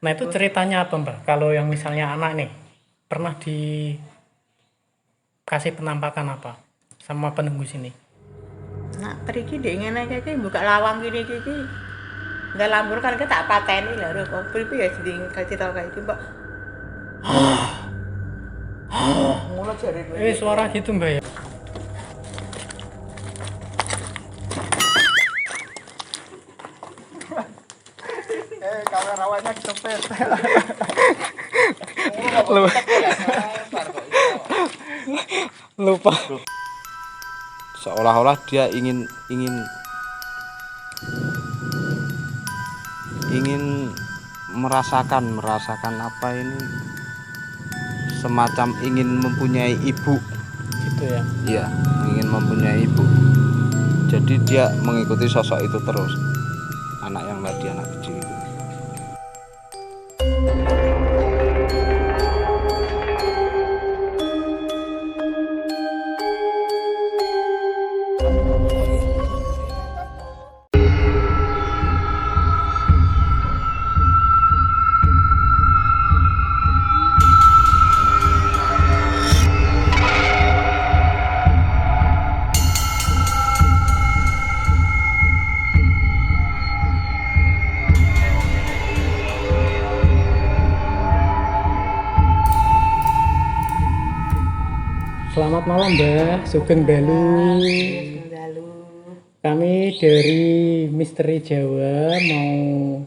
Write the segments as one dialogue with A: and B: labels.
A: Nah itu ceritanya apa Mbak? Kalau yang misalnya anak nih pernah dikasih penampakan apa sama penunggu sini?
B: Nak pergi dek ngene iki buka lawang gini iki. Enggak lambur kan kita tak pateni lho kok pripi ya jadi cerita kayak gitu, Mbak. Ngono jare
A: Suara gitu Mbak ya.
C: Kamerawannya kecepet.
A: Lupa.
D: Seolah-olah dia ingin ingin ingin merasakan apa ini, semacam ingin mempunyai ibu.
A: Gitu ya.
D: Iya, ingin mempunyai ibu. Jadi dia mengikuti sosok itu terus. Anak yang tadi, anak kecil itu.
A: Selamat malam Mbak, Sugeng Dalu.
B: Lalu
A: Kami dari Misteri Jawa mau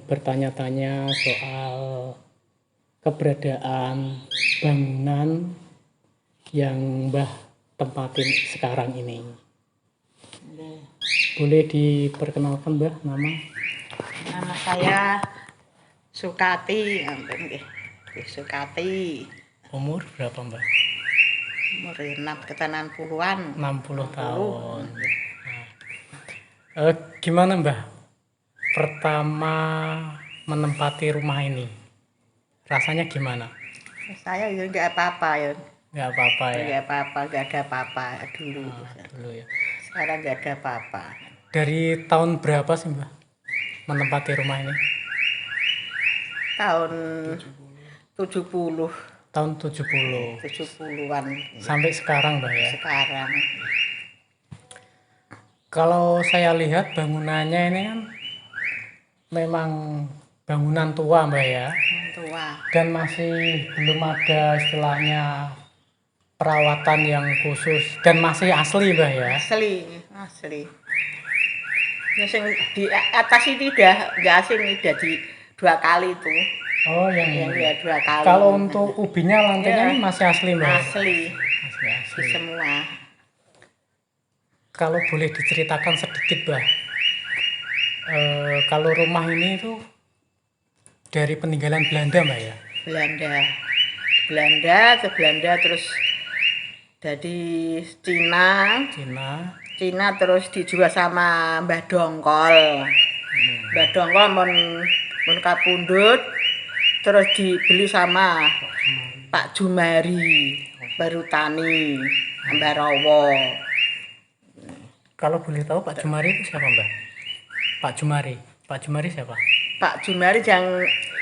A: bertanya-tanya soal keberadaan bangunan yang Mbah tempatin sekarang ini. Boleh diperkenalkan Mbah nama?
B: nama saya Sukati, ampun nggih. Sukati.
A: Umur berapa Mbah?
B: Umur 6 ketanan puluhan.
A: 60 tahun. Gimana Mbah pertama menempati rumah ini? Rasanya gimana?
B: Saya ya enggak apa-apa ya.
A: Nggak apa-apa ya?
B: Enggak apa-apa, enggak ada apa-apa dulu.
A: Dulu ya.
B: Sekarang enggak ada apa-apa.
A: Dari tahun berapa sih Mbah menempati rumah ini?
B: Tahun 70,
A: Tahun 70
B: 70-an
A: sampai sekarang Mbah ya.
B: sekarang.
A: Kalau saya lihat bangunannya ini kan memang bangunan tua Mbah ya,
B: Tua.
A: dan masih belum ada istilahnya perawatan yang khusus dan masih asli Mbah ya.
B: Asli. Ya sing di atas ini udah asing udah di 2 kali itu.
A: Oh yang
B: Yang ya 2 kali.
A: kalau untuk ubinya lantainya
B: Ya.
A: ini masih asli Mbah.
B: asli
A: Asli.
B: semua.
A: Kalau boleh diceritakan sedikit Mbah, kalau rumah ini itu dari peninggalan Belanda Mbak ya?
B: Belanda terus dari Cina terus dijual sama Mbah Dongkol. Mbah Dongkol mun kapundhut terus dibeli sama Pak Jumari Barutani Mbah Rawa.
A: Kalau boleh tahu Pak Jumari itu siapa Mbak? Pak Jumari siapa?
B: Pak Jumari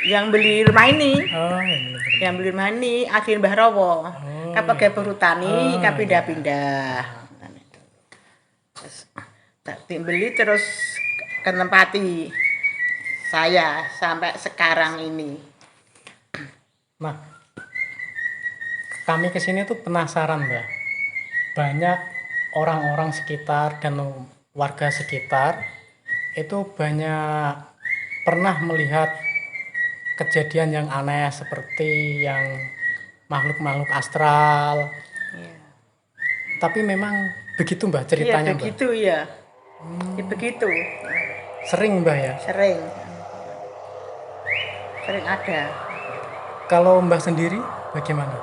B: yang beli rumah ini.
A: Oh,
B: Yang beli rumah ini akhir Mbah Rawa. Kapage Barutani, pindah-pindah. Terus beli terus kenempati saya sampai sekarang ini.
A: Nah, kami kesini tuh penasaran Mbak. Banyak orang-orang sekitar dan warga sekitar itu banyak pernah melihat kejadian yang aneh seperti yang makhluk-makhluk astral.
B: Ya.
A: Tapi memang begitu Mbak ceritanya
B: Iya begitu
A: Mbak?
B: ya. Ya, begitu.
A: Sering Mbak ya?
B: Sering ada.
A: Kalau Mbak sendiri bagaimana?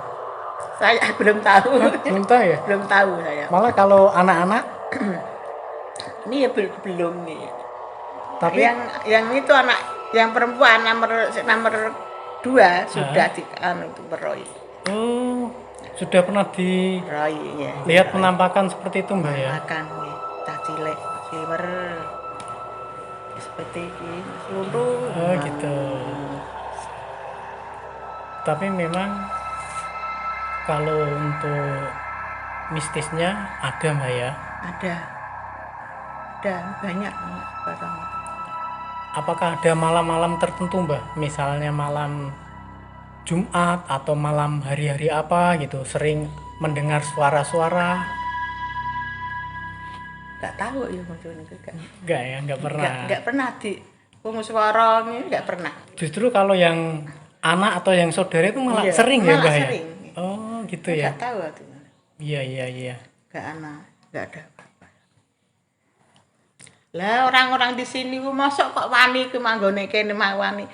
B: Saya belum tahu.
A: Belum tahu ya?
B: Belum tahu saya.
A: Malah kalau anak-anak
B: Ini ya belum nih.
A: tapi
B: Yang itu anak yang perempuan nomor 2 sudah di itu beroy.
A: oh, sudah pernah dilihat
B: Roy ya.
A: penampakan seperti itu Mbak ya?
B: Makan nih, cah cilik, silver. Seperti ini, seluruh.
A: Oh gitu. Tapi memang kalau untuk mistisnya ada Mbak ya?
B: Ada banyak barang.
A: Apakah ada malam-malam tertentu Mbak? Misalnya malam Jumat atau malam hari-hari apa gitu, sering mendengar suara-suara?
B: Nggak tahu ya maksudnya
A: Enggak ya, enggak pernah.
B: nggak pernah di suara ini nggak pernah.
A: Justru kalau yang anak atau yang saudara itu malah
B: Iya,
A: sering ya
B: malah
A: Mbak ya?
B: sering.
A: Oh gitu ya?
B: Nggak tahu tuh.
A: Iya.
B: Nggak anak, nggak ada apa-apa. Lah orang-orang di sini ku mosok kok wani ku manggone kene mah wani.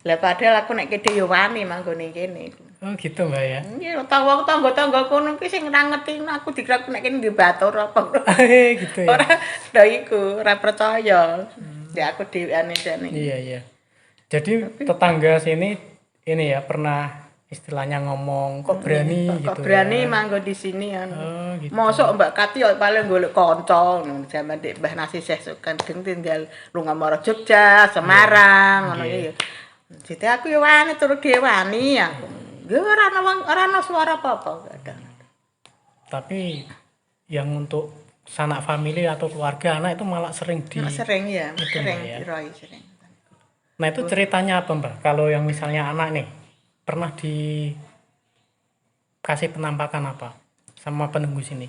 B: Lah padahal aku nek kene yo wani manggone kene.
A: Oh gitu Mbak ya?
B: Iya, tangga-tangga kono ki sing ora ngerti aku dikira nek kene di batur apa.
A: Gitu ya?
B: Ora ndo iku, ora percaya. Ya aku dheweane jane.
A: Iya. Jadi tetangga sini ini ya pernah istilahnya ngomong kok berani gitu
B: Kok berani
A: ya?
B: manggo di sini kan.
A: Oh gitu.
B: Mosok Mbak Kati yo paling golek kanca ngono jaman Dik Mbah Nasi Sukan geng tinggal lunga marang Jogja, Semarang ngono
A: Iya.
B: ya. Jadi aku yo wani turu dhewe wani aku. Yo ora ana suara apa-apa gak ada.
A: Tapi yang untuk sanak famili atau keluarga anak itu malah sering di.
B: Sering ya,
A: Itu,
B: sering
A: Mbak, ya.
B: diroi sering.
A: Nah itu ceritanya apa Mbak? Kalau yang misalnya anak nih pernah dikasih penampakan apa sama penunggu sini?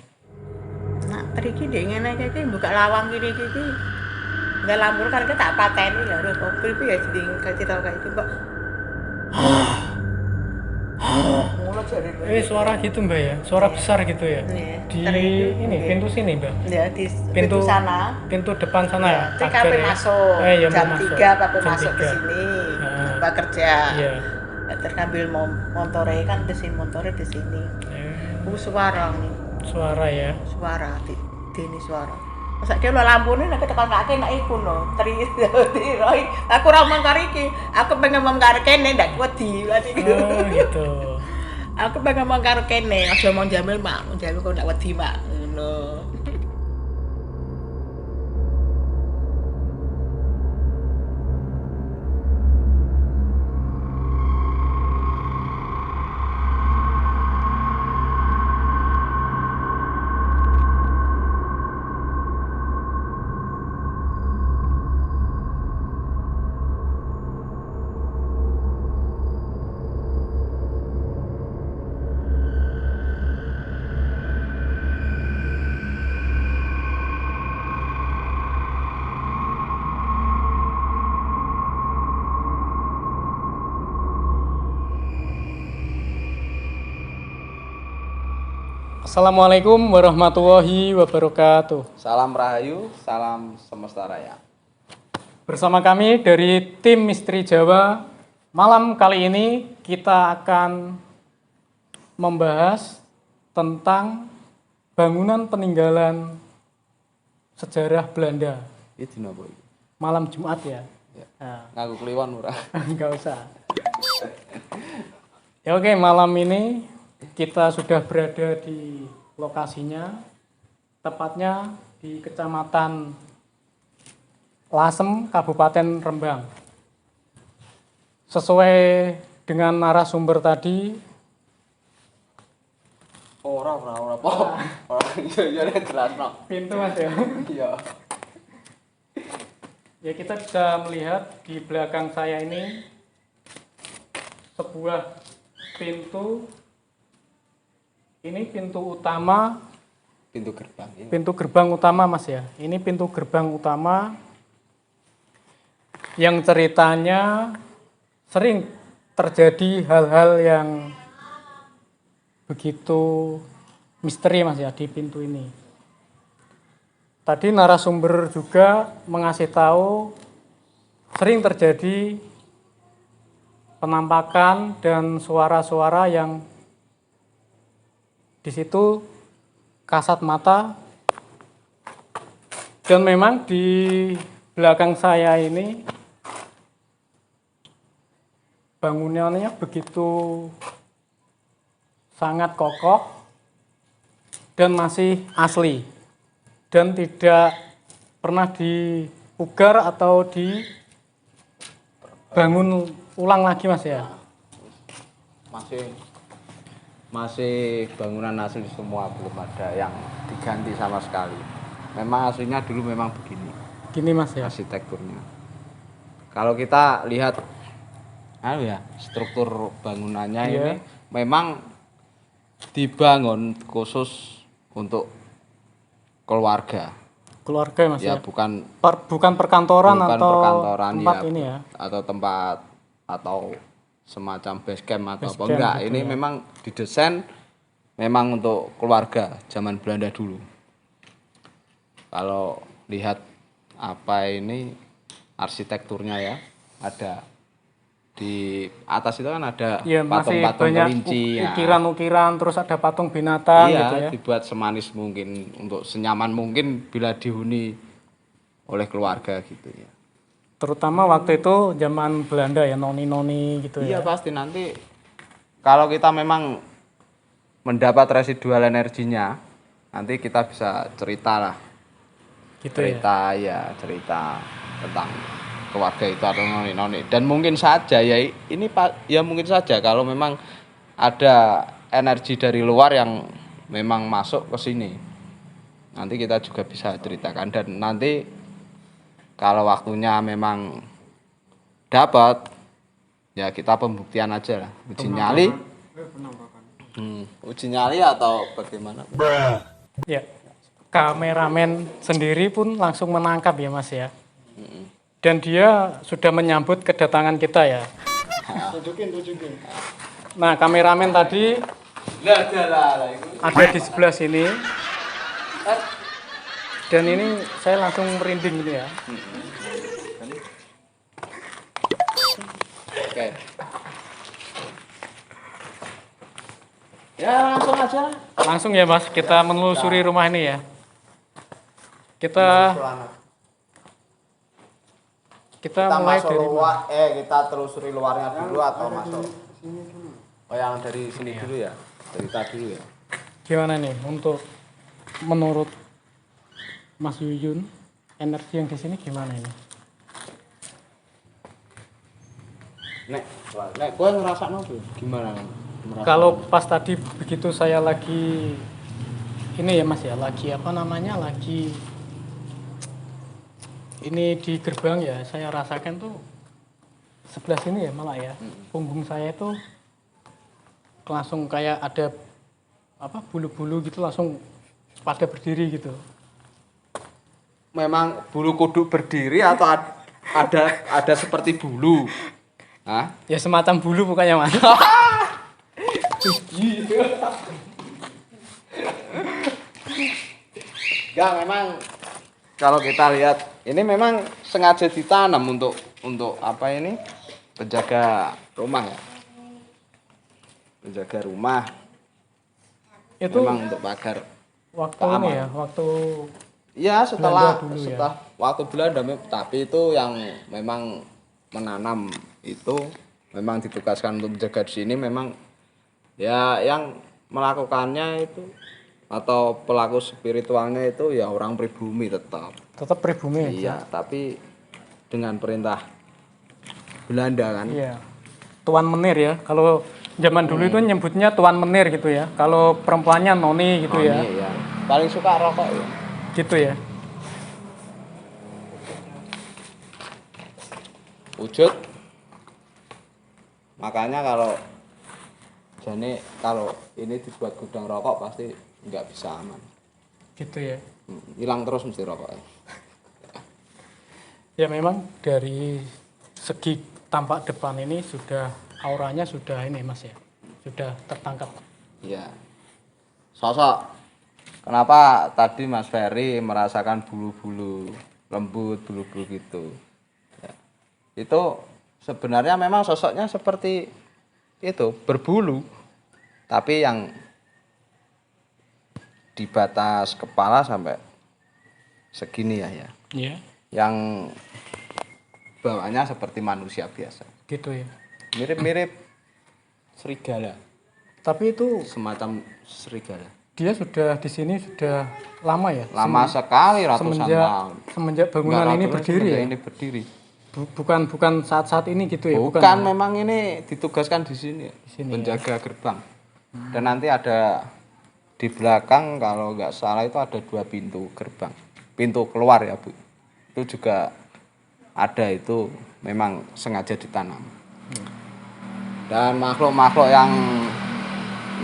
B: Nah, pergi deh ngene iki buka lawang gini iki. Enggak lambur kan kita tak pateni lho kok pripi ya jadi cerita kayak itu, Mbak. Mulut jadi.
A: Suara gitu Mbak ya? Suara besar gitu ya?
B: Iya,
A: Di
B: teriak.
A: ini
B: Iya.
A: pintu sini Mbak?
B: Ya di
A: Pintu
B: pintu sana.
A: Pintu depan sana ya?
B: Nanti
A: pagar
B: kape
A: ya?
B: masuk
A: Iya,
B: jam
A: mau masuk.
B: 3 kape
A: Jam
B: masuk ke
A: 3.
B: sini.
A: Heeh.
B: Pak kerja.
A: Iya.
B: Terkambil montore kan di sini montore di sini. Suara nih,
A: Suara ya?
B: suara di ini suara. Masa dia lo lampune nek tekan kake nek iku no. Roi. Aku ora mangkar iki. Aku pengen mangkar kene ndak wedi.
A: Oh gitu.
B: Aku pengen mangkar kene. Aja mau jamil mak, jamil kok ndak wedi mak. Ngono.
A: Assalamualaikum warahmatullahi wabarakatuh.
D: Salam Rahayu, salam semesta raya.
A: Bersama kami dari tim Misteri Jawa, malam kali ini kita akan membahas tentang bangunan peninggalan sejarah Belanda.
D: Iki dina apa iki?
A: Malam Jumat ya.
D: Ya.
A: Nah,
D: Ngaku kliwon ora?
A: enggak usah. Ya oke, malam ini kita sudah berada di lokasinya, tepatnya di Kecamatan Lasem, Kabupaten Rembang. Sesuai dengan narasumber tadi,
D: Ora apa. Ora iya jelasno.
A: pintu Mas ya.
D: Iya.
A: Ya kita bisa melihat di belakang saya ini sebuah pintu. Ini pintu utama,
D: Pintu gerbang ini.
A: pintu gerbang utama Mas ya. Ini pintu gerbang utama yang ceritanya sering terjadi hal-hal yang begitu misteri Mas ya di pintu ini. Tadi narasumber juga mengasih tahu sering terjadi penampakan dan suara-suara yang di situ kasat mata. Dan memang di belakang saya ini bangunannya begitu sangat kokoh dan masih asli dan tidak pernah dipugar atau dibangun ulang lagi Mas ya.
D: masih bangunan asli semua, belum ada yang diganti sama sekali. Memang aslinya dulu memang begini
A: Gini Mas ya.
D: arsitekturnya. Kalau kita lihat struktur bangunannya
A: Iya.
D: ini memang dibangun khusus untuk keluarga.
A: Keluarga ya Mas
D: Ya
A: ya.
D: bukan
A: Bukan perkantoran
D: bukan
A: atau
D: perkantoran
A: tempat
D: ya,
A: ini ya.
D: atau tempat atau semacam base camp atau
A: Base
D: apa
A: camp
D: enggak.
A: gitu
D: Ini
A: ya.
D: memang didesain memang untuk keluarga zaman Belanda dulu. Kalau lihat apa ini arsitekturnya ya, ada di atas itu kan ada
A: Iya, masih
D: patung-patung
A: banyak
D: kelinci ya.
A: ukiran-ukiran, terus ada patung binatang
D: Iya,
A: gitu ya.
D: dibuat semanis mungkin, untuk senyaman mungkin bila dihuni oleh keluarga gitu ya.
A: Terutama waktu itu zaman Belanda ya, noni-noni gitu
D: Iya
A: ya.
D: pasti nanti kalau kita memang mendapat residual energinya, nanti kita bisa cerita lah,
A: Gitu ya.
D: cerita tentang keluarga itu atau noni-noni. Dan mungkin saja ya ini ya mungkin saja kalau memang ada energi dari luar yang memang masuk ke sini, nanti kita juga bisa ceritakan. Dan nanti kalau waktunya memang dapat, ya kita pembuktian aja lah, uji nyali. Uji nyali atau bagaimana?
A: Ya. Kameramen sendiri pun langsung menangkap ya Mas ya. Dan dia sudah menyambut kedatangan kita ya. Tunjukin. Nah, kameramen tadi ada di sebelah sini. Dan ini saya langsung merinding gitu ya.
D: Oke. Ya langsung aja.
A: Langsung ya Mas, kita menelusuri rumah ini ya. Kita mulai
D: masuk
A: dari
D: luar, kita telusuri luarnya dulu atau masuk? Oh yang dari sini dulu ya, dari tadi dulu ya.
A: gimana nih untuk menurut Mas Yuyun, energi yang di sini gimana ini?
D: Nek gue ngerasa tuh gimana?
A: Kalau pas tadi begitu saya lagi ini ya Mas ya, lagi apa namanya, lagi ini di gerbang ya, saya rasakan tuh sebelah sini ya malah ya, punggung saya itu langsung kayak ada apa bulu-bulu gitu, langsung pada berdiri gitu.
D: Memang bulu kuduk berdiri atau ada seperti bulu? Hah?
A: Ya semacam bulu bukannya Mas.
D: Enggak, memang kalau kita lihat ini memang sengaja ditanam untuk apa ini? Penjaga rumah ya. Penjaga rumah.
A: Itu
D: Memang untuk pagar
A: waktu
D: keamanan.
A: ini ya, waktu
D: Ya setelah
A: Belanda dulu ya.
D: waktu Belanda, tapi itu yang memang menanam itu memang ditugaskan untuk menjaga di sini, memang ya yang melakukannya itu atau pelaku spiritualnya itu ya orang pribumi tetap.
A: pribumi
D: Iya,
A: aja.
D: tapi dengan perintah Belanda kan.
A: Iya. Tuan menir ya. Kalau zaman dulu itu nyebutnya tuan menir gitu ya. Kalau perempuannya noni gitu ya.
D: Iya. Paling suka rokok ya.
A: Gitu ya.
D: Wujud. Makanya kalau ini dibuat gudang rokok pasti nggak bisa aman.
A: Gitu ya.
D: Hilang terus mesti rokoknya.
A: Ya memang dari segi tampak depan ini sudah auranya sudah ini Mas ya. Sudah tertangkap.
D: Iya. Sosok. Kenapa tadi Mas Ferry merasakan bulu-bulu lembut, bulu-bulu gitu. Ya. Itu sebenarnya memang sosoknya seperti itu, berbulu. Tapi yang di batas kepala sampai segini ya.
A: Iya.
D: Yang bawahnya seperti manusia biasa.
A: Gitu ya.
D: Mirip-mirip serigala,
A: Tapi itu
D: semacam serigala.
A: dia sudah di sini sudah lama ya.
D: Lama sekali, ratusan
A: semenjak
D: tahun.
A: semenjak bangunan
D: Enggak,
A: ini
D: ratusan,
A: berdiri
D: semenjak
A: ya.
D: ini berdiri.
A: Bukan saat-saat ini gitu ya?
D: Bukan,
A: ya?
D: memang ini ditugaskan di sini, penjaga gerbang. Dan nanti ada di belakang kalau nggak salah itu ada 2 pintu gerbang, pintu keluar ya Bu. Itu juga ada, itu memang sengaja ditanam. Dan makhluk-makhluk yang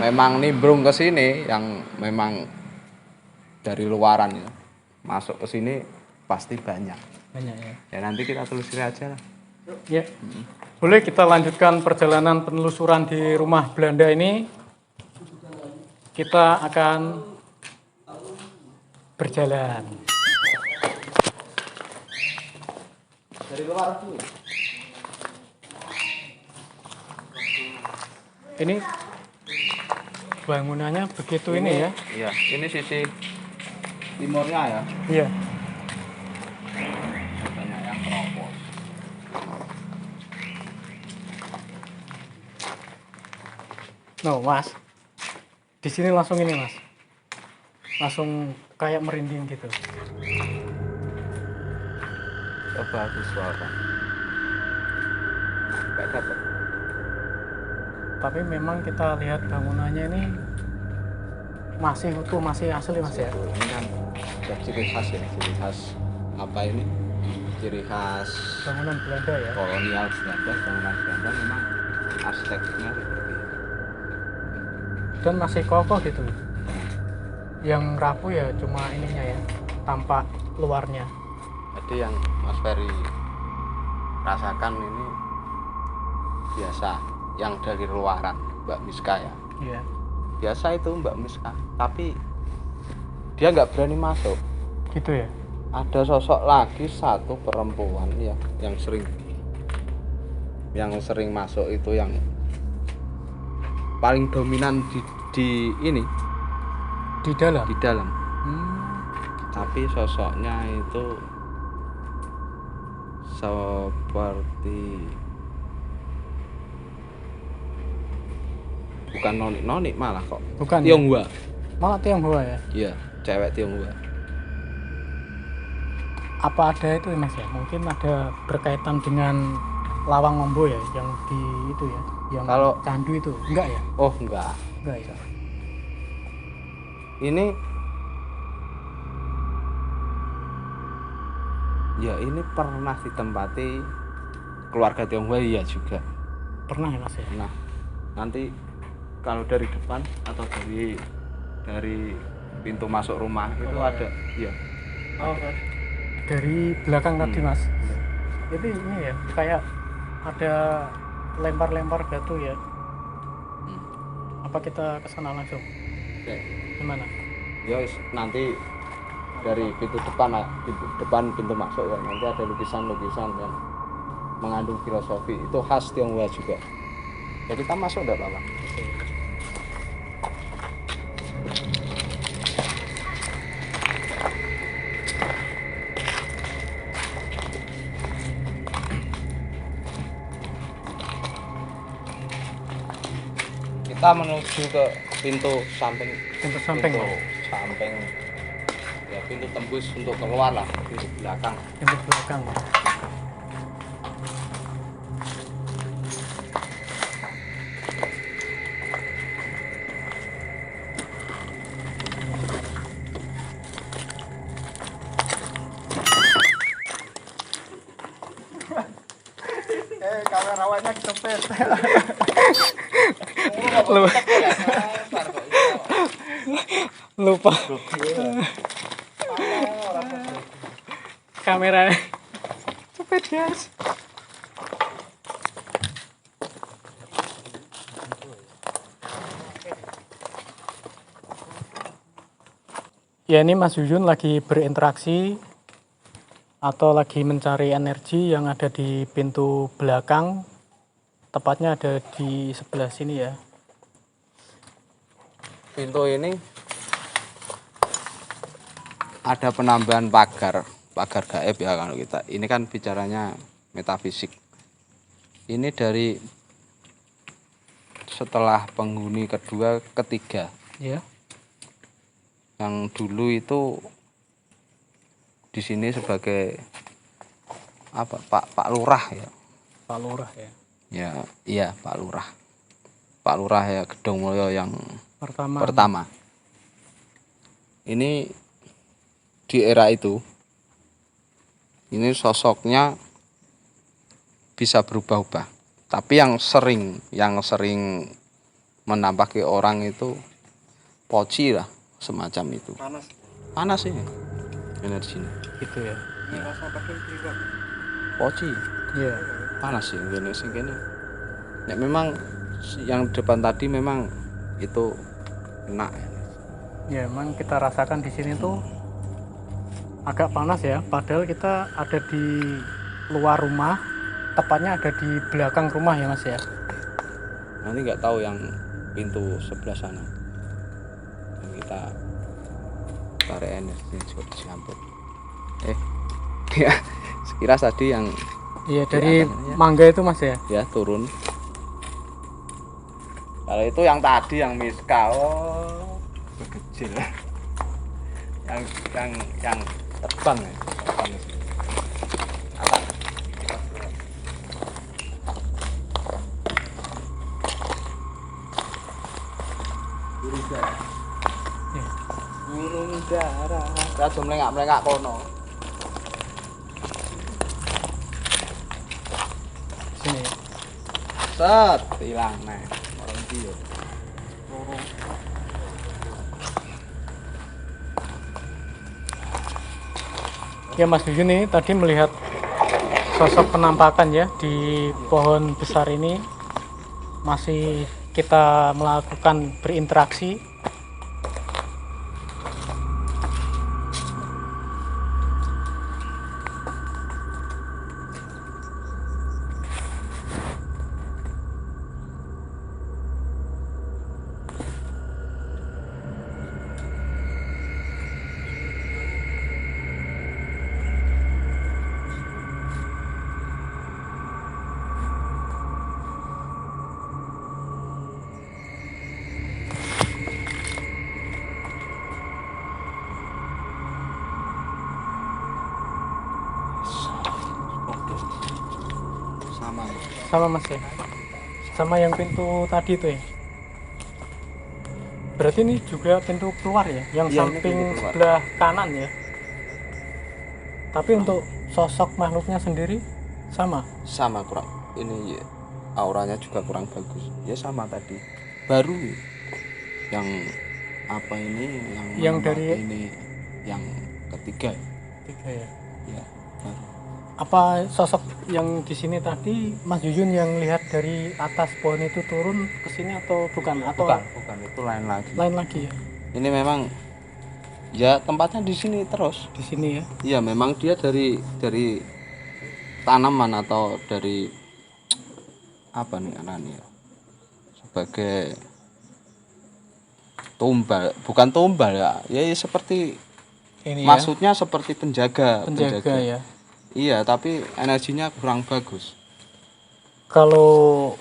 D: memang nimbrung ke sini, yang memang dari luaran ya, masuk ke sini pasti banyak.
A: Banyak ya.
D: Ya nanti kita telusuri aja lah.
A: Ya. Boleh kita lanjutkan perjalanan penelusuran di rumah Belanda ini. Kita akan berjalan.
D: Dari luar dulu.
A: Ini bangunannya begitu ini ya?
D: Iya, ini sisi timurnya ya.
A: Iya.
D: Banyak yang keropos.
A: No, Mas. Di sini langsung ini, Mas. Langsung kayak merinding gitu.
D: Coba aku suara. Gak dapat.
A: Tapi memang kita lihat bangunannya ini masih utuh, masih asli, Mas ya.
D: Ini kan ada ciri khas ya, ciri khas apa ini? Ciri khas
A: Bangunan Belanda ya.
D: kolonial Belanda, bangunan Belanda memang arsitekturnya seperti itu.
A: Dan masih kokoh gitu. Yang rapuh ya cuma ininya ya, tampak luarnya.
D: Jadi yang Mas Ferry rasakan ini biasa, yang dari luaran Mbak Miska ya.
A: Iya.
D: Biasa itu Mbak Miska, tapi dia nggak berani masuk.
A: Gitu ya.
D: Ada sosok lagi satu perempuan ya, yang sering masuk itu, yang paling dominan di ini,
A: Di dalam.
D: di dalam.
A: Hmm.
D: Tapi sosoknya itu seperti bukan nonik malah kok.
A: Bukan.
D: Tionghoa.
A: Malah Tionghoa ya.
D: Iya, cewek Tionghoa.
A: Apa ada itu Mas ya? Mungkin ada berkaitan dengan Lawang Ombo ya, yang di itu ya, yang
D: Kalau-
A: candu itu. Enggak ya?
D: Oh enggak.
A: Enggak ya.
D: Ini ya ini pernah ditempati keluarga Tionghoa ya juga.
A: Pernah ya Mas ya?
D: Nah, nanti kalau dari depan atau dari pintu masuk rumah itu ada, ya.
A: Oh, dari belakang tadi Mas. Jadi ini ya, kayak ada lempar-lempar batu ya. Apa kita ke sana langsung?
D: Oke.
A: Gimana?
D: Ya nanti dari pintu depan pintu masuk ya, nanti ada lukisan-lukisan yang mengandung filosofi, itu khas Tionghoa juga. Ya kita masuk enggak apa-apa. Kita menuju ke pintu samping.
A: Pintu samping.
D: Pintu samping. Ya pintu tembus untuk keluar lah, pintu belakang.
A: Pintu belakang. Kamerawannya kecepet. Lupa. Kamera cepet guys. Ya ini Mas Yuyun lagi berinteraksi atau lagi mencari energi yang ada di pintu belakang, tepatnya ada di sebelah sini ya.
D: Pintu ini ada penambahan pagar gaib ya kalau kita. Ini kan bicaranya metafisik. Ini dari setelah penghuni kedua, ketiga.
A: Ya.
D: Yang dulu itu di sini sebagai apa Pak Lurah ya.
A: Pak Lurah ya.
D: Ya, iya Pak Lurah. Pak Lurah ya Gedong Mulyo yang
A: Pertama.
D: Ini di era itu ini sosoknya bisa berubah-ubah. Tapi yang sering menampaki orang itu poci lah semacam itu. Panas ini energinya.
A: Gitu ya.
D: Poci.
A: Iya.
D: Panas sih gini sih gini. Ya memang yang depan tadi memang itu enak.
A: Ya, emang kita rasakan di sini tuh agak panas ya. Padahal kita ada di luar rumah, tepatnya ada di belakang rumah ya Mas ya.
D: Nanti nggak tahu yang pintu sebelah sana. Dan kita tarik energi juga disambut. Ya, sekilas tadi yang
A: Iya, dari
D: atasnya.
A: mangga itu Mas ya.
D: ya turun. Kalau itu yang tadi yang Miska, oh kecil. yang terbang ya. Terbang itu. Atas. Burung dara.
A: Iya.
D: Burung dara. Rasa melengak kono.
A: Sini.
D: Set hilang nih. Orang dia.
A: Ya Mas Yuyun nih tadi melihat sosok penampakan ya di pohon besar ini, masih kita melakukan berinteraksi.
D: Sama.
A: Sama Mas ya, sama yang pintu tadi tuh ya. Berarti ini juga pintu keluar ya, yang
D: Iya, ini
A: samping
D: pintu keluar.
A: sebelah kanan ya. Tapi untuk sosok makhluknya sendiri sama.
D: Sama kurang ini ya, auranya juga kurang bagus. Ya sama tadi. Baru yang apa ini
A: Yang
D: menambah
A: dari-
D: ini yang ketiga
A: Tiga ya.
D: ya baru.
A: Apa sosok yang di sini tadi Mas Yuyun yang lihat dari atas pohon itu turun ke sini atau bukan? Atau
D: Bukan itu lain lagi.
A: lain lagi ya?
D: Ini memang ya tempatnya di sini terus.
A: Di sini ya.
D: Iya memang dia dari tanaman atau dari apa nih anaknya sebagai tumbal, bukan tumbal ya, ya seperti
A: Ini
D: maksudnya seperti penjaga,
A: ya. Penjaga ya.
D: Iya, tapi energinya kurang bagus.
A: Kalau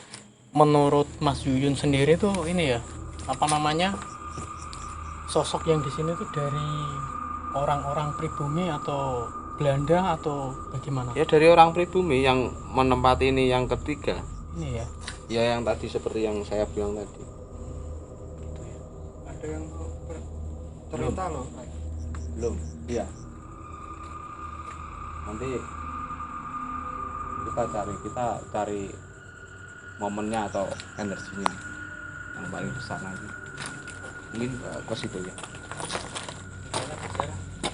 A: menurut Mas Yuyun sendiri tuh ini ya, apa namanya, sosok yang di sini tuh dari orang-orang pribumi atau Belanda atau bagaimana?
D: Ya dari orang pribumi yang menempati ini yang ketiga.
A: Ini ya.
D: Ya yang tadi seperti yang saya bilang tadi.
A: Ada yang cerita loh.
D: Belum. Iya. Nanti kita cari momennya atau energinya yang paling besar nanti. Mungkin ke situ ya.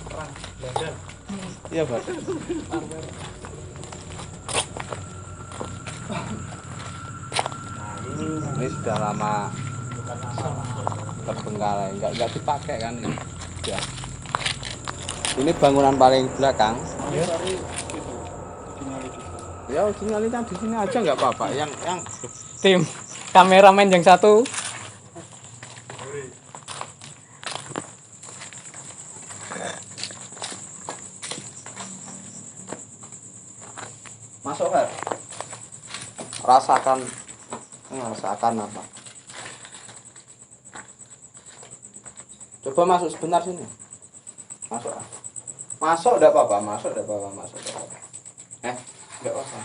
A: Perang Belanda.
D: Iya, Pak. Ini sudah lama terbengkalai, nggak dipakai kan ini. Ya. Ini bangunan paling belakang.
A: Ya.
D: Ya originalnya di sini aja nggak apa-apa. Yang
A: Tim kameramen yang satu.
D: masuk Fer. Rasakan apa? Coba masuk sebentar sini. Masuk. Masuk enggak apa-apa, masuk. Enggak apa-apa.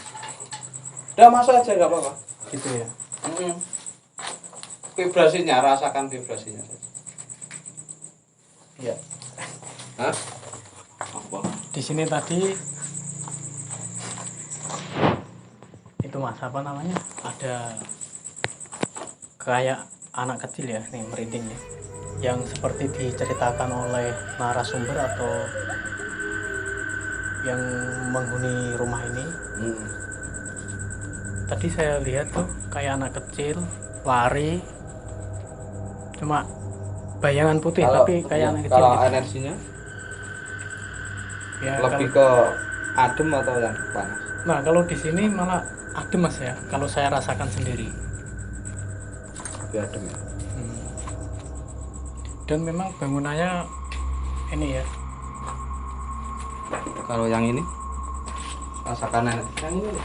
D: Udah masuk aja enggak apa-apa.
A: Gitu ya.
D: Vibrasinya, rasakan vibrasinya saja.
A: Iya.
D: Hah? Apa?
A: Di sini tadi itu Mas apa namanya? Ada kayak anak kecil ya, nih merinding ya. Yang seperti diceritakan oleh narasumber atau yang menghuni rumah ini. Tadi saya lihat tuh kayak anak kecil lari, cuma bayangan putih tapi kayak anak kecil
D: kalau
A: gitu.
D: energinya
A: Ya,
D: lebih
A: kalau,
D: ke adem atau yang panas?
A: nah kalau di sini malah adem Mas ya, kalau saya rasakan sendiri.
D: Lebih adem ya.
A: Dan memang bangunannya ini ya,
D: Kalau yang ini rasakan yang ini.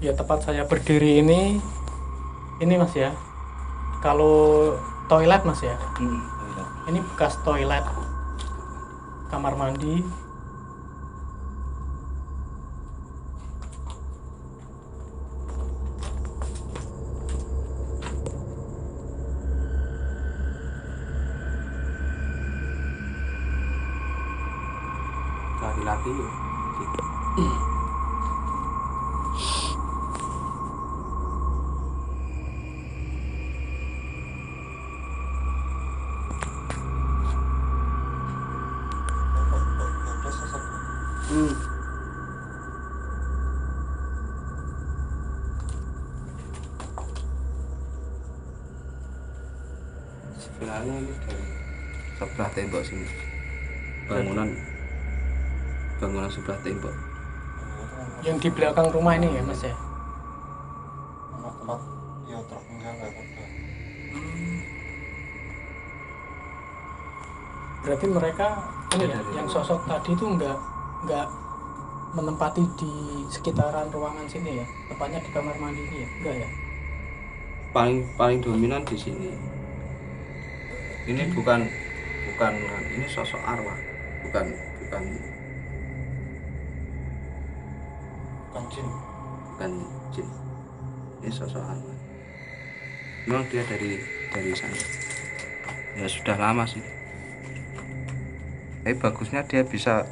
A: ya tempat saya berdiri ini Mas ya. Kalau toilet Mas ya, ini bekas toilet kamar mandi.
D: Laki-laki sebelahnya ini dari sebelah tembok sini, bangunan sebelah tembok.
A: Yang di belakang rumah ini ya Mas ya.
C: tempat ya truk enggak apa-apa.
A: Berarti mereka ini ya,
D: Dari
A: yang sosok tadi itu nggak menempati di sekitaran ruangan sini ya, tepatnya di kamar mandi ini ya, enggak ya?
D: Paling dominan di sini. Ini bukan ini sosok arwah, bukan
C: Kancing.
D: jin. Ini sosok arwah. Memang dia dari sana. Ya sudah lama sih. Tapi bagusnya dia bisa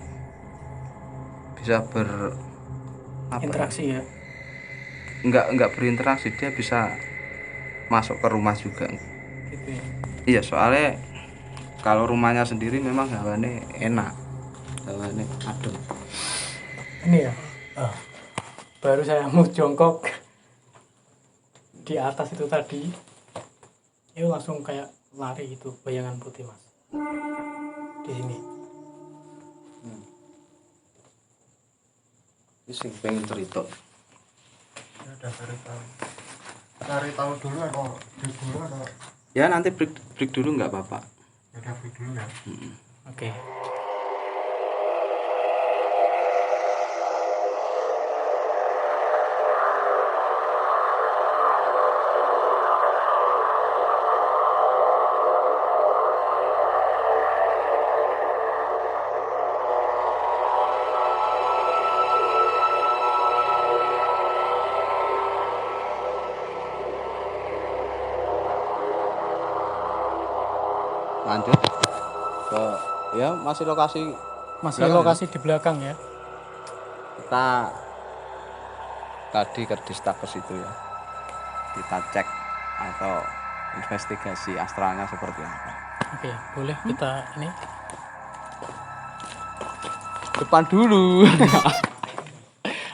A: Interaksi ya.
D: Enggak berinteraksi, dia bisa masuk ke rumah juga.
A: Gitu ya.
D: Iya, soalnya kalau rumahnya sendiri memang hawane enak, hawane adem.
A: Ini ya. Baru saya mau jongkok di atas itu tadi, itu langsung kayak lari itu bayangan putih Mas. Di sini.
D: Ini sing pengen cerita.
C: Ya udah cari tahu dulu atau break dulu atau
D: Ya nanti break dulu nggak apa-apa.
C: ya udah break dulu ya.
A: Oke.
D: Lanjut ke ya masih lokasi
A: Masih
D: belakang
A: lokasi di belakang ya.
D: kita tadi ke Distakes itu ya, kita cek atau investigasi astralnya seperti apa.
A: Oke, boleh kita ini.
D: Depan dulu.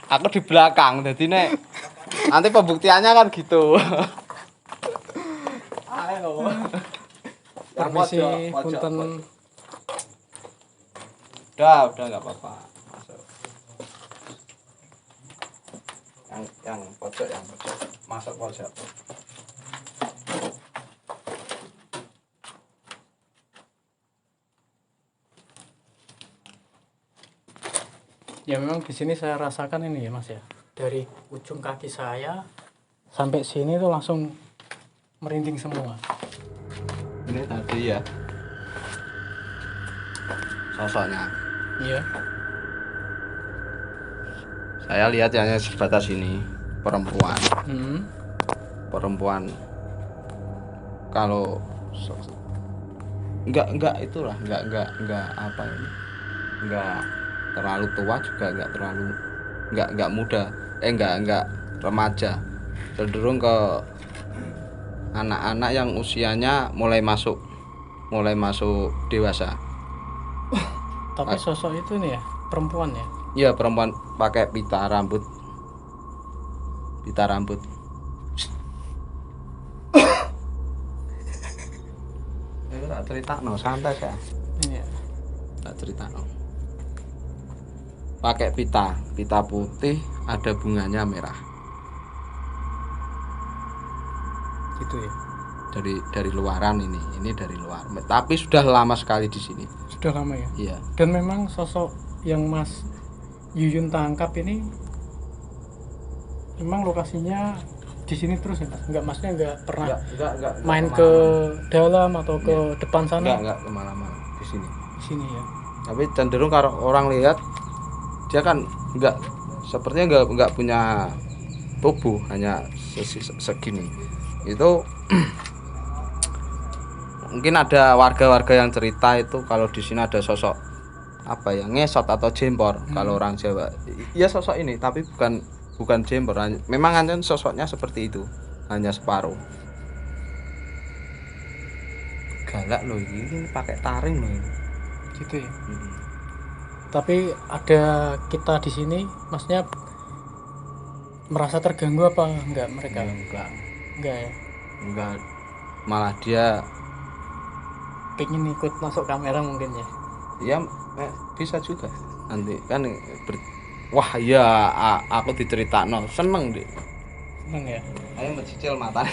D: Aku di belakang, jadi nek nanti pembuktiannya kan gitu. Ayo.
A: Permisi punten.
D: Udah nggak apa-apa. Masuk. Yang pojok, masuk pojok.
A: Ya memang di sini saya rasakan ini ya Mas ya. dari ujung kaki saya sampai sini tuh langsung merinding semua.
D: Ini tadi ya sosoknya.
A: Iya.
D: Saya lihat hanya sebatas ini, perempuan. Perempuan kalau enggak itulah, enggak apa ini. Enggak terlalu tua juga enggak muda. Enggak remaja. Cenderung ke anak-anak yang usianya mulai masuk dewasa.
A: Tapi sosok itu nih ya, perempuan ya.
D: Iya, perempuan pakai pita rambut. Tak cerita no, santai ya.
A: Iya.
D: Tak cerita no. Pakai pita putih, ada bunganya merah.
A: Gitu ya.
D: Dari luaran ini dari luar. Tapi sudah lama sekali di sini.
A: Sudah lama ya.
D: Iya.
A: Dan memang sosok yang Mas Yuyun tangkap ini memang lokasinya di sini terus ya Mas? Enggak, maksudnya enggak pernah
D: Enggak
A: main ke dalam atau ke depan sana?
D: Enggak kemalaman di sini.
A: Di sini ya.
D: Tapi cenderung kalau orang lihat dia kan sepertinya enggak punya tubuh, hanya segini. Itu mungkin ada warga-warga yang cerita itu kalau di sini ada sosok apa ya, ngesot atau jempor kalau orang Jawa. Iya, sosok ini tapi bukan jempor, memang hanya sosoknya seperti itu, hanya separuh. Galak loh ini pakai taring loh ini.
A: Gitu ya. Tapi ada kita di sini, maksudnya merasa terganggu apa enggak mereka? Enggak ya.
D: Enggak, malah dia
A: Pengen ikut masuk kamera mungkin ya.
D: ya bisa juga nanti kan wah ya aku diceritakno seneng deh.
A: Seneng ya.
D: Ayo mencicil mata.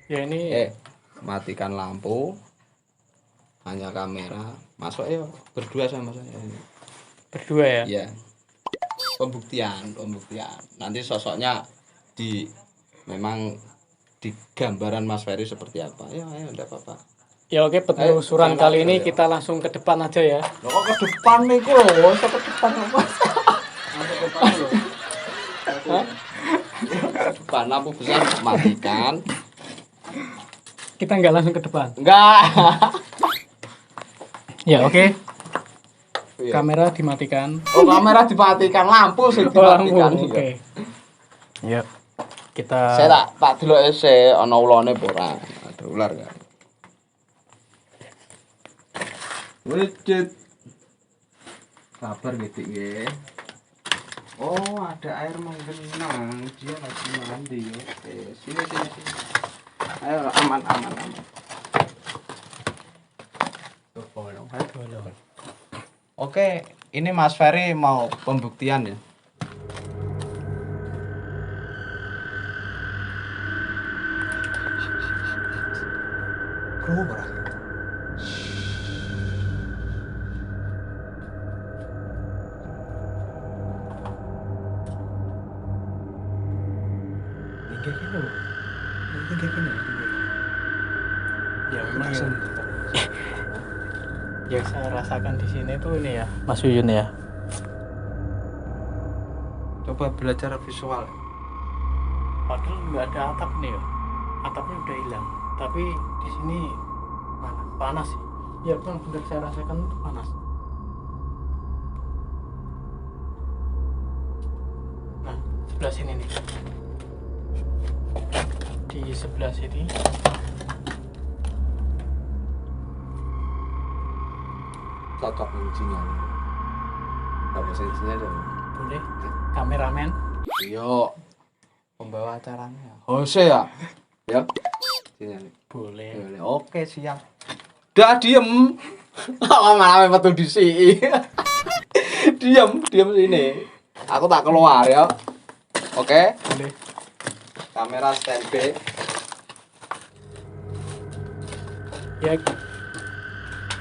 A: Ya ini
D: Matikan lampu, hanya kamera, masuk ya berdua sama saya.
A: berdua ya.
D: Iya. Pembuktian. Nanti sosoknya memang di gambaran Mas Ferry seperti apa. Ayo enggak apa-apa.
A: Ya oke, penelusuran kali ini kita langsung ke depan aja ya.
D: Loh kok ke depan niku lho, ke depan apa? Ke depan lampu besar matikan.
A: Kita nggak langsung ke depan.
D: Enggak.
A: Ya oke.
D: Iya.
A: Kamera dimatikan.
D: Oh, kamera dimatikan, lampu sing dimatikan.
A: Oke. Ya. Kita
D: Saya tak deloke se ana ulane apa ora. Ada ular kan. Wujud. Sabar gitu nggih. Oh, ada air menggenang. Dia lagi mandi. Oke, sini. Ayo aman. Oke, ini Mas Ferry mau pembuktian ya.
A: ya memang yang saya rasakan di sini tuh ini ya, Mas Yuyun ya.
D: Coba belajar visual.
A: Padahal nggak ada atap nih ya. Atapnya udah hilang. Tapi di sini panas sih. Ya bang, benar saya rasakan itu panas. Nah, sebelah sini nih. Di sebelah sini.
D: Cocok kuncinya. Apa kuncinya dong?
A: Boleh. Kameramen.
D: Iya. Pembawa acaranya. Jose ya? Ya. Sini nih.
A: Boleh.
D: Boleh. Oke, siap. Dah diem. Malah metu dhisik. Diam sini. Aku tak keluar ya. Oke.
A: Boleh.
D: Kamera standby.
A: Ya,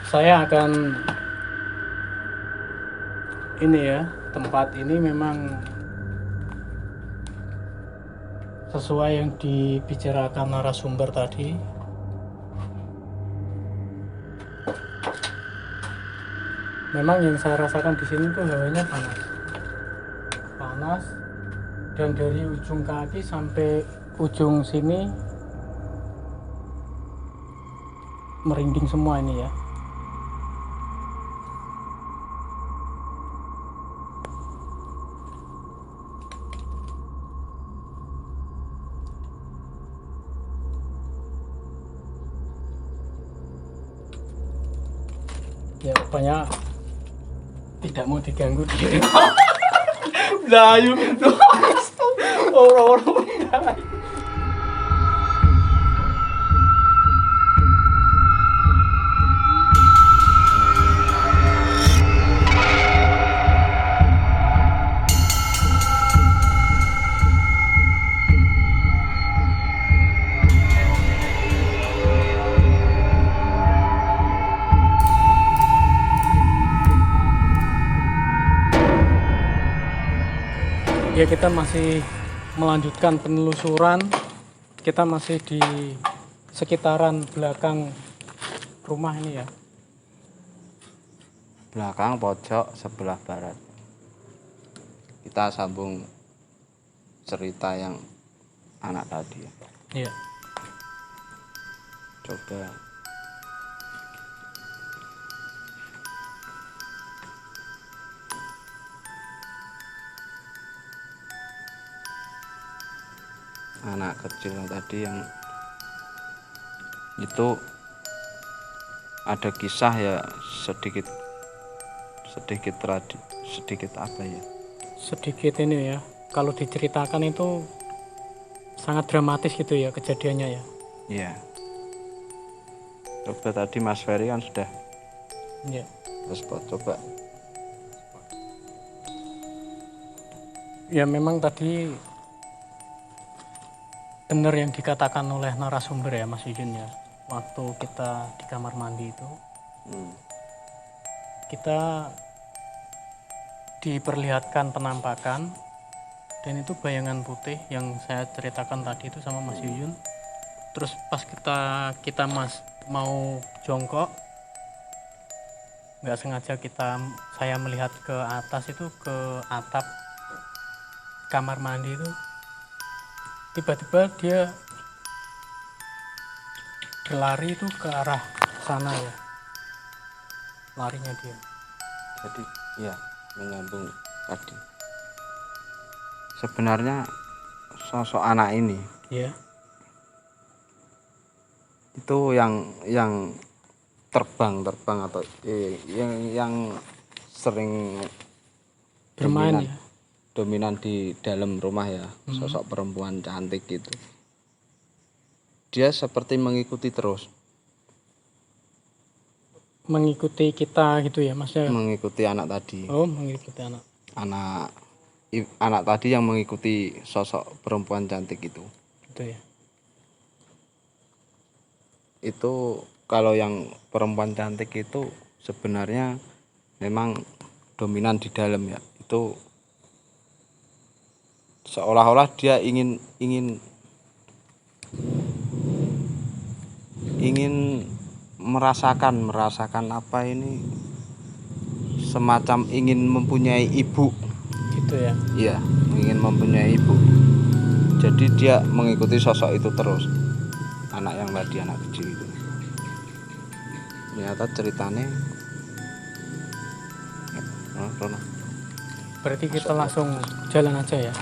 A: saya akan ini ya, tempat ini memang sesuai yang dibicarakan narasumber tadi. Memang yang saya rasakan di sini tuh hawanya panas, dan dari ujung kaki sampai ujung sini merinding semua ini ya. Ya rupanya tidak mau diganggu dia. Dayu. Orang-orang. Ya, kita masih melanjutkan penelusuran. Kita masih di sekitaran belakang rumah ini ya.
D: Belakang pojok sebelah barat. Kita sambung cerita yang anak tadi ya.
A: Iya.
D: Coba anak kecil tadi yang itu ada kisah ya, sedikit apa ya,
A: Sedikit ini ya. Kalau diceritakan itu sangat dramatis gitu ya kejadiannya ya.
D: iya. Coba tadi Mas Ferry kan sudah
A: Iya.
D: respon, coba
A: Ya memang tadi benar yang dikatakan oleh narasumber ya Mas Yujun ya. Waktu kita di kamar mandi itu kita diperlihatkan penampakan, dan itu bayangan putih yang saya ceritakan tadi itu sama Mas Yuyun. Terus pas kita mau jongkok, nggak sengaja saya melihat ke atas itu, ke atap kamar mandi itu, tiba-tiba dia berlari itu ke arah sana ya, larinya dia.
D: jadi ya menyambung tadi. Sebenarnya sosok anak ini
A: Ya,
D: itu yang terbang atau yang sering
A: bermain ya.
D: dominan di dalam rumah ya, sosok perempuan cantik gitu. Dia seperti mengikuti terus,
A: Mengikuti kita gitu ya Mas ya.
D: mengikuti anak tadi.
A: Oh, mengikuti
D: Anak tadi yang mengikuti sosok perempuan cantik itu.
A: gitu ya.
D: Itu kalau yang perempuan cantik itu sebenarnya memang dominan di dalam ya. Itu seolah-olah dia ingin merasakan apa ini, semacam ingin mempunyai ibu
A: Gitu ya.
D: iya, ingin mempunyai ibu. Jadi dia mengikuti sosok itu terus, anak kecil itu. Ternyata ceritanya
A: Berarti kita langsung jalan aja ya.